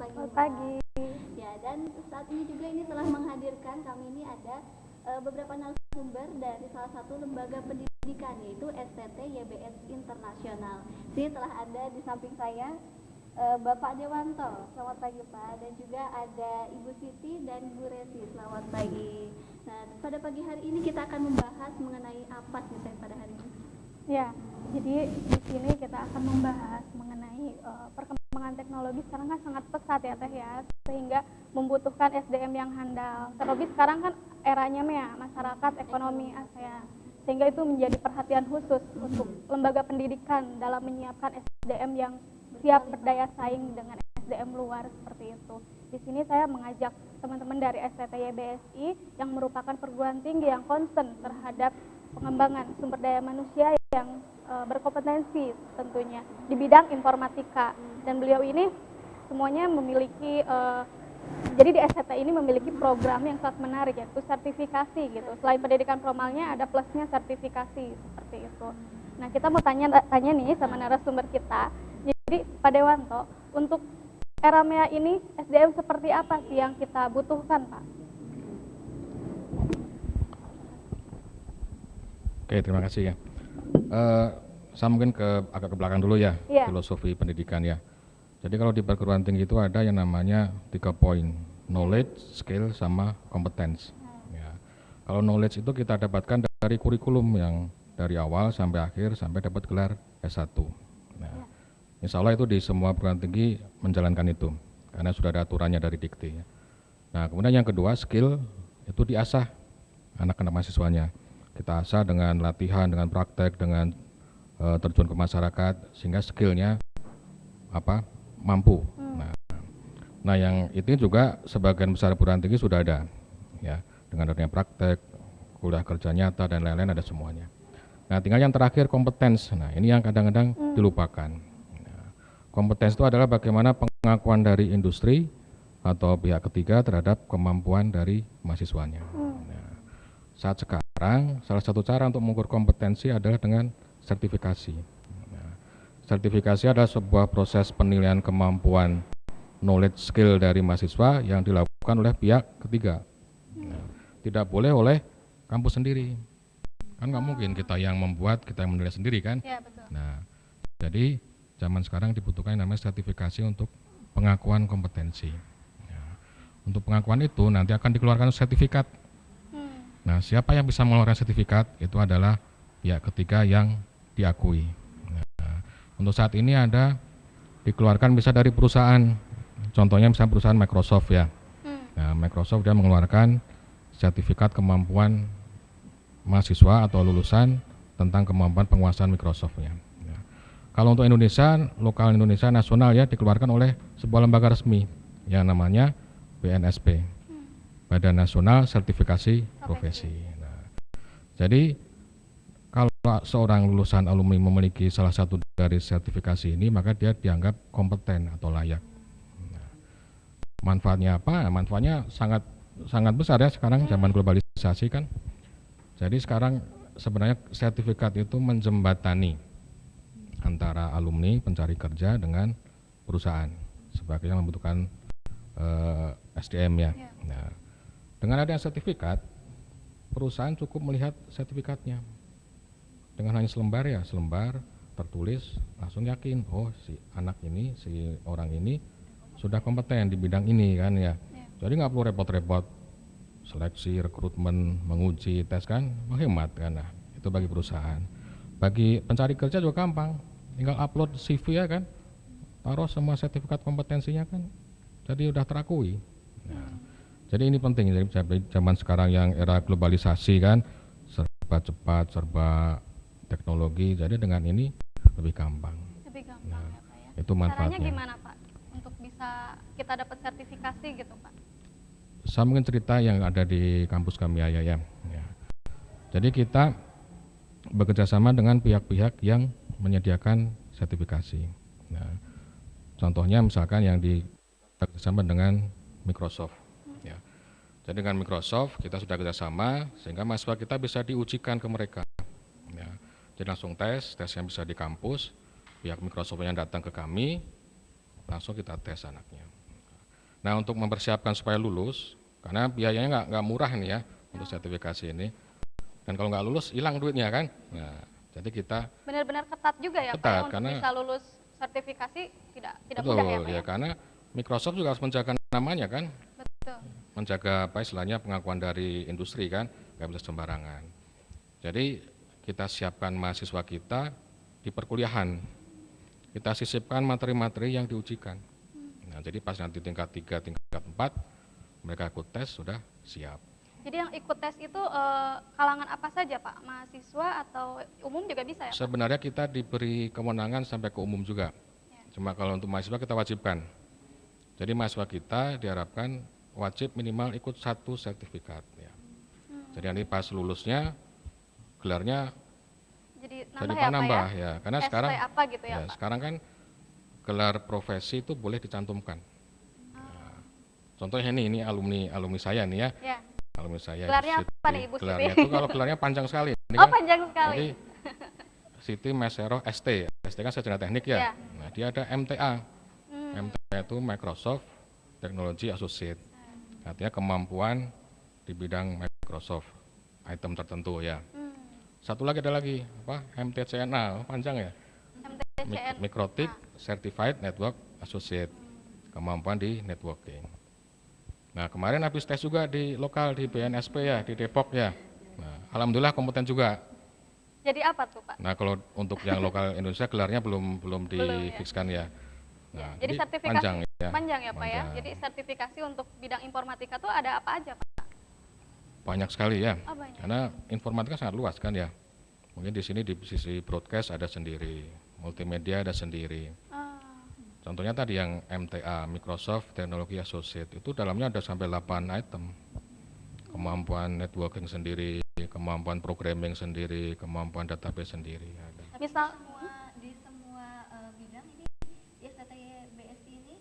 pagi. Selamat pagi. Ya, dan saat ini juga ini telah menghadirkan kami ini ada beberapa narasumber dari salah satu lembaga pendidikan yaitu STT YBS Internasional. Sini telah ada di samping saya Bapak Dewanto. Selamat pagi Pak. Dan juga ada Ibu Siti dan Bu Resi. Selamat pagi. Nah, pada pagi hari ini kita akan membahas mengenai apa sih Teh pada hari ini? Ya, jadi di sini kita akan membahas mengenai perkembangan teknologi sekarang kan sangat pesat ya Teh ya, sehingga membutuhkan SDM yang handal. Terlebih sekarang kan eranya masyarakat ekonomi ASEAN, sehingga itu menjadi perhatian khusus untuk lembaga pendidikan dalam menyiapkan SDM yang siap berdaya saing dengan SDM luar seperti itu. Di sini saya mengajak teman-teman dari STT YBSI yang merupakan perguruan tinggi yang concern terhadap pengembangan sumber daya manusia yang berkompetensi tentunya di bidang informatika, dan beliau ini semuanya memiliki jadi di STT ini memiliki program yang sangat menarik yaitu sertifikasi gitu. Selain pendidikan formalnya ada plusnya sertifikasi seperti itu. Nah, kita mau tanya nih sama narasumber kita. Jadi Pak Dewanto, untuk era MEA ini SDM seperti apa sih yang kita butuhkan, Pak? Oke, terima kasih ya. Saya mungkin agak ke belakang dulu ya, filosofi pendidikan ya. Jadi kalau di perguruan tinggi itu ada yang namanya 3 poin, knowledge, skill, sama competence. Ya. Kalau knowledge itu kita dapatkan dari kurikulum yang dari awal sampai akhir sampai dapat gelar S1. Nah, insya Allah itu di semua perguruan tinggi menjalankan itu, karena sudah ada aturannya dari Dikti. Nah, kemudian yang kedua, skill itu diasah anak-anak mahasiswanya. Kita asah dengan latihan, dengan praktek, dengan terjun ke masyarakat, sehingga skillnya mampu. Nah, yang itu juga sebagian besar perguruan tinggi sudah ada, ya, dengan adanya praktek, kuliah kerja nyata dan lain-lain ada semuanya. Nah, tinggal yang terakhir kompetens. Nah, ini yang kadang-kadang dilupakan. Nah, kompetens itu adalah bagaimana pengakuan dari industri atau pihak ketiga terhadap kemampuan dari mahasiswanya. Nah, saat sekarang salah satu cara untuk mengukur kompetensi adalah dengan sertifikasi. Nah, sertifikasi adalah sebuah proses penilaian kemampuan knowledge skill dari mahasiswa yang dilakukan oleh pihak ketiga. Nah, tidak boleh oleh kampus sendiri. Kan nggak mungkin kita yang membuat, kita yang menilai sendiri kan. Ya, betul. Nah, jadi zaman sekarang dibutuhkan yang namanya sertifikasi untuk pengakuan kompetensi. Ya, untuk pengakuan itu nanti akan dikeluarkan sertifikat. Nah, siapa yang bisa mengeluarkan sertifikat itu adalah pihak ketiga yang diakui. Nah, untuk saat ini ada dikeluarkan bisa dari perusahaan. Contohnya misalnya perusahaan Microsoft ya. Nah, Microsoft dia mengeluarkan sertifikat kemampuan mahasiswa atau lulusan tentang kemampuan penguasaan Microsoft-nya. Ya. Kalau untuk Indonesia, lokal Indonesia nasional ya dikeluarkan oleh sebuah lembaga resmi yang namanya BNSP, Badan Nasional Sertifikasi Profesi. Nah, jadi kalau seorang lulusan alumni memiliki salah satu dari sertifikasi ini, maka dia dianggap kompeten atau layak. Nah, manfaatnya apa? Manfaatnya sangat besar ya sekarang zaman globalisasi kan. Jadi sekarang sebenarnya sertifikat itu menjembatani antara alumni pencari kerja dengan perusahaan sebagai yang membutuhkan SDM ya. Nah, dengan adanya sertifikat, perusahaan cukup melihat sertifikatnya. Dengan hanya selembar tertulis, langsung yakin, oh si anak ini, si orang ini sudah kompeten di bidang ini kan ya. Jadi nggak perlu repot-repot seleksi, rekrutmen, menguji, tes kan, menghemat kan. Nah, itu bagi perusahaan. Bagi pencari kerja juga gampang, tinggal upload CV ya kan, taruh semua sertifikat kompetensinya kan, jadi udah terakui. Nah, jadi ini penting, jadi zaman sekarang yang era globalisasi kan, serba cepat, serba teknologi, jadi dengan ini lebih gampang. Lebih gampang ya Pak ya. Itu manfaatnya. Caranya gimana Pak untuk bisa kita dapat sertifikasi gitu Pak? Saya mungkin cerita yang ada di kampus kami ya. Jadi kita bekerja sama dengan pihak-pihak yang menyediakan sertifikasi. Nah, contohnya misalkan yang bekerjasama dengan Microsoft. Ya. Jadi dengan Microsoft kita sudah kerjasama sehingga mahasiswa kita bisa diujikan ke mereka. Ya. Jadi langsung tes yang bisa di kampus, pihak Microsoft yang datang ke kami, langsung kita tes anaknya. Nah, untuk mempersiapkan supaya lulus, karena biayanya nggak murah nih ya untuk sertifikasi ini. Dan kalau nggak lulus hilang duitnya kan. Nah, jadi kita Benar-benar ketat juga ya Pak ketat, ya, untuk karena bisa lulus sertifikasi tidak betul mudah ya Pak ya, karena Microsoft juga harus menjaga namanya kan, Betul. menjaga apa istilahnya pengakuan dari industri kan, nggak bisa sembarangan. Jadi kita siapkan mahasiswa kita di perkuliahan, kita sisipkan materi-materi yang diujikan. Nah, jadi pas nanti tingkat 3, tingkat 4, mereka ikut tes sudah siap. Jadi yang ikut tes itu kalangan apa saja Pak? Mahasiswa atau umum juga bisa ya Pak? Sebenarnya kita diberi kewenangan sampai ke umum juga. Cuma kalau untuk mahasiswa kita wajibkan. Jadi mahasiswa kita diharapkan wajib minimal ikut 1 sertifikat. Ya. Jadi nanti pas lulusnya gelarnya Jadi jadi nambah ya nambah Pak ya. Karena ST sekarang apa gitu ya Pak? sekarang kan gelar profesi itu boleh dicantumkan. Nah, contohnya ini alumni saya nih ya. Ya. Alumni saya. Gelarnya Siti. apa nih Ibu Siti? Gelarnya itu kalau gelarnya panjang sekali. Ini Oh kan, panjang sekali. jadi Siti Mesero ST. ST kan sarjana teknik ya. Ya. Nah, dia ada MTA. MTA itu Microsoft Technology Associate. Artinya kemampuan di bidang Microsoft item tertentu ya. Satu lagi ada lagi apa? MTCNA, panjang ya. MTCN. Microtik Certified Network Associate. Kemampuan di networking. Nah, kemarin habis tes juga di lokal di BNSP ya, di Depok ya. Nah, alhamdulillah kompeten juga. Jadi apa tuh Pak? Nah, kalau untuk yang lokal Indonesia gelarnya belum difikskan ya. Nah, Jadi sertifikasi panjang ya Pak ya. Jadi sertifikasi untuk bidang informatika tuh ada apa aja Pak? Banyak sekali ya. Oh, banyak. Karena informatika sangat luas kan ya. Mungkin di sini di sisi broadcast ada sendiri, multimedia ada sendiri. Contohnya tadi yang MTA, Microsoft Technology Associate, itu dalamnya ada sampai 8 item. Kemampuan networking sendiri, kemampuan programming sendiri, kemampuan database sendiri. Ada. Misal di semua bidang ini STTYBSI ini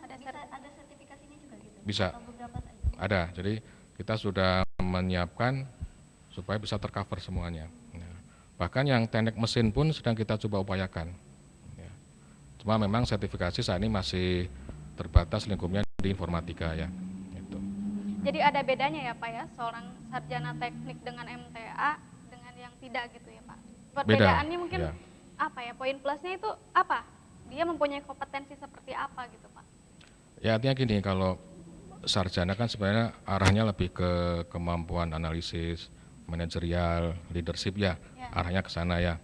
ada sertifikasinya juga gitu? Bisa. Atau beberapa saja? Ada, jadi kita sudah menyiapkan supaya bisa tercover semuanya. Nah, bahkan yang teknik mesin pun sedang kita coba upayakan. Ya. Cuma memang sertifikasi saat ini masih terbatas lingkupnya di informatika ya. Gitu. jadi ada bedanya ya Pak ya, seorang sarjana teknik dengan MTA dengan yang tidak gitu ya Pak? Perbedaannya mungkin ya. apa ya, poin plusnya itu apa? Dia mempunyai kompetensi seperti apa gitu Pak? Ya artinya gini, kalau sarjana kan sebenarnya arahnya lebih ke kemampuan analisis, manajerial, leadership ya, arahnya ke sana ya.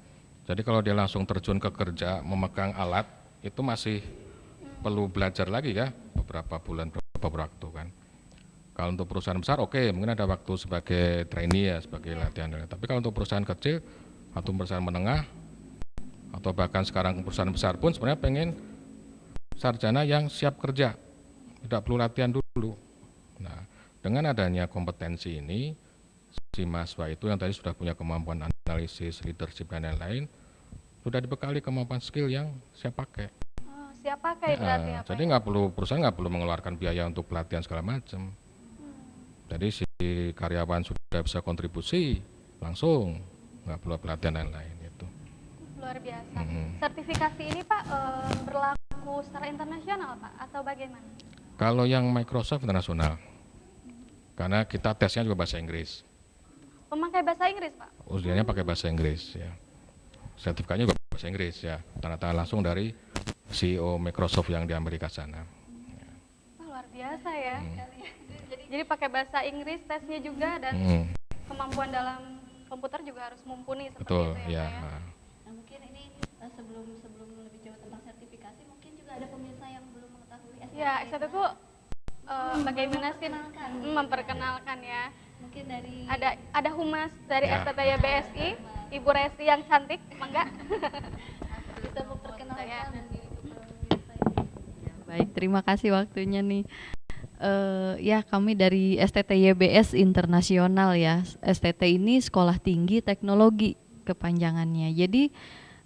Jadi kalau dia langsung terjun ke kerja, memegang alat, itu masih perlu belajar lagi ya, beberapa bulan, beberapa waktu kan. Kalau untuk perusahaan besar oke, mungkin ada waktu sebagai trainee ya, sebagai latihan. Tapi kalau untuk perusahaan kecil atau perusahaan menengah, atau bahkan sekarang perusahaan besar pun sebenarnya pengen sarjana yang siap kerja, tidak perlu latihan dulu. Nah, dengan adanya kompetensi ini, si mahasiswa itu yang tadi sudah punya kemampuan analisis, leadership dan lain-lain, sudah dibekali kemampuan skill yang siap pakai. Oh, siap pakai berarti apa? Jadi nggak perlu, perusahaan nggak perlu mengeluarkan biaya untuk pelatihan segala macam. Jadi si karyawan sudah bisa kontribusi langsung, nggak perlu pelatihan dan lain-lain itu. Luar biasa. Sertifikasi ini Pak berlaku secara internasional Pak atau bagaimana? Kalau yang Microsoft internasional, karena kita tesnya juga bahasa Inggris. Pemakai bahasa Inggris Pak? Ujiannya pakai bahasa Inggris ya. Sertifikatnya juga bahasa Inggris ya. Tanda tangan langsung dari CEO Microsoft yang di Amerika sana. Wah, luar biasa ya. Jadi pakai bahasa Inggris tesnya juga dan kemampuan dalam komputer juga harus mumpuni seperti Betul itu ya. ya. Nah, mungkin ini sebelum lebih jauh tentang sertifikasi, mungkin juga ada pemirsa yang belum mengetahui STT. Ya, STT itu bagaimana sih memperkenalkan ya. Mungkin dari Ada humas dari Ya. STTYBSI, Ibu Resti yang cantik, mangga. bisa memperkenalkan Ya. diri kepada pemirsa ini. Baik, terima kasih waktunya nih. Ya, kami dari STTYBS Internasional ya. STT ini Sekolah Tinggi Teknologi kepanjangannya. Jadi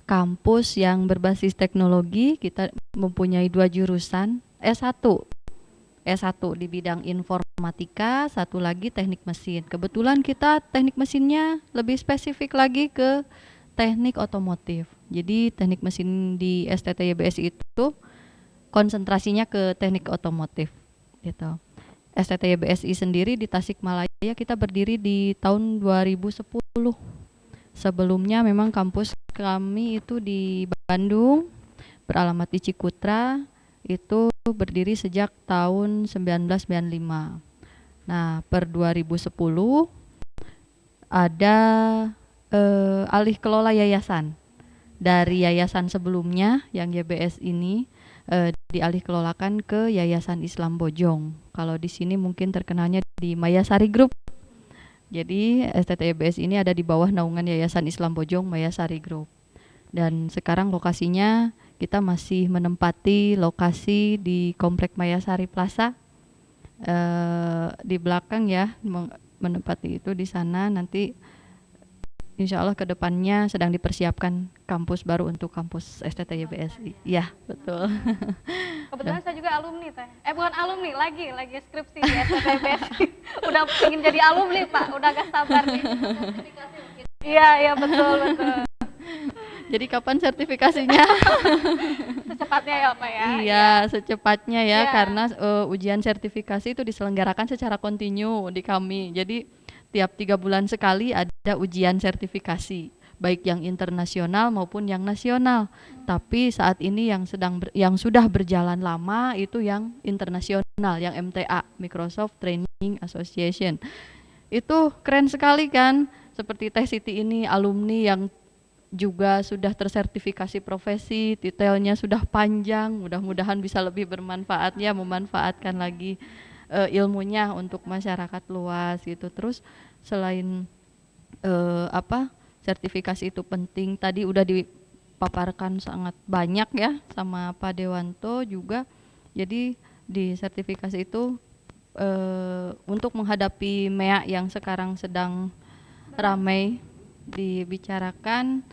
kampus yang berbasis teknologi, kita mempunyai 2 jurusan, S1 di bidang informatika, satu lagi teknik mesin. Kebetulan kita teknik mesinnya lebih spesifik lagi ke teknik otomotif. Jadi teknik mesin di STTYBS itu konsentrasinya ke teknik otomotif gitu. STT YBSI sendiri di Tasikmalaya kita berdiri di tahun 2010. Sebelumnya memang kampus kami itu di Bandung, beralamat di Cikutra, itu berdiri sejak tahun 1995. Nah, per 2010 ada alih kelola yayasan. Dari yayasan sebelumnya yang YBS ini dialih kelolakan ke Yayasan Islam Bojong. Kalau di sini mungkin terkenalnya di Mayasari Group. Jadi STT YBS ini ada di bawah naungan Yayasan Islam Bojong Mayasari Group. Dan sekarang lokasinya kita masih menempati lokasi di Komplek Mayasari Plaza. Di belakang ya, menempati itu di sana. Nanti insya Allah kedepannya sedang dipersiapkan kampus baru untuk kampus STT YBSI. Ya, betul. Kebetulan saya juga alumni teh. Bukan alumni, lagi skripsi di STT YBSI. Udah ingin jadi alumni Pak, udah gak sabar nih. Iya betul. Jadi kapan sertifikasinya? Secepatnya ya Pak ya. Iya, secepatnya ya, karena ujian sertifikasi itu diselenggarakan secara kontinu di kami. Jadi tiap 3 bulan sekali ada ujian sertifikasi, baik yang internasional maupun yang nasional. Tapi saat ini yang sudah berjalan lama itu yang internasional, yang MTA, Microsoft Training Association. Itu keren sekali kan, seperti Teh Siti ini alumni yang juga sudah tersertifikasi profesi, detailnya sudah panjang, mudah-mudahan bisa lebih bermanfaat ya, memanfaatkan lagi ilmunya untuk masyarakat luas gitu. Terus selain sertifikasi itu penting, tadi udah dipaparkan sangat banyak ya sama Pak Dewanto juga. Jadi di sertifikasi itu untuk menghadapi MEA yang sekarang sedang ramai dibicarakan,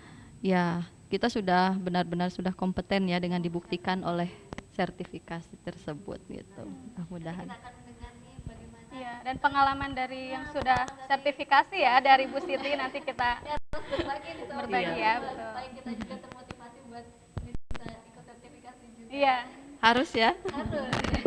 ya kita sudah benar-benar sudah kompeten ya dengan dibuktikan oleh sertifikasi tersebut gitu. Mudah-mudahan. Iya, dan pengalaman dari yang sudah sertifikasi ya dari Bu Siti nanti kita berbagi ya, betul. Kita juga termotivasi buat bisa ikut sertifikasi juga. Iya. Harus ya. Harus.